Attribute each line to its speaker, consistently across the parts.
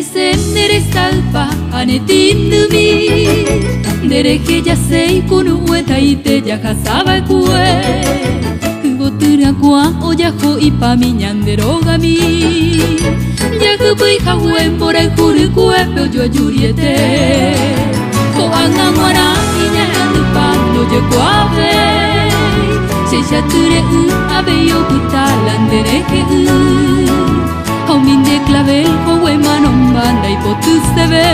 Speaker 1: xem nere salpa ane tindumi nere que ya sei kunu ueta ite ya kasaba kue kubotura kwa oya ho ipa miñandero gami ya kubui kawe mbora kuru kue pe yo juriete ko anga mora inya lupa no je kwabe se chature ave yo kutalandere ke Homine clavel kowe manon banda ipotu sebe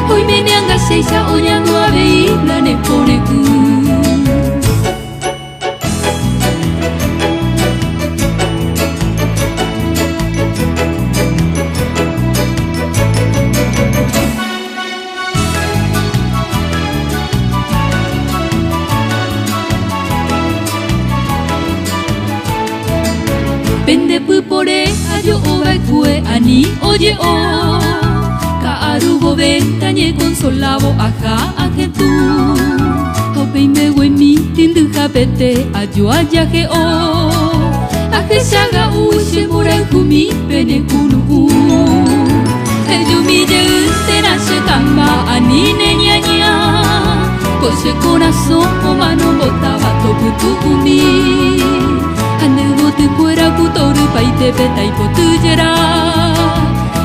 Speaker 1: Hoy meneanga seisa oña nuave isla ne pone ku Pende pupore ayo obai kue ani oye o Ka arugo ventañe consolavo aja ajetu Hopei me mi tindu japete ayo ayaje o Aje shaga ushe morai kumi pene kunu Ello mi ye tena se kama ani ne nya nya Kose corazón o mano botaba topu tu kumi Te fuera kutoru paite pe taipo tujera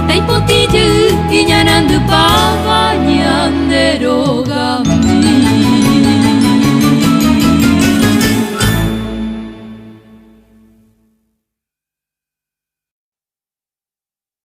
Speaker 1: Taipo tiju inyanan de pava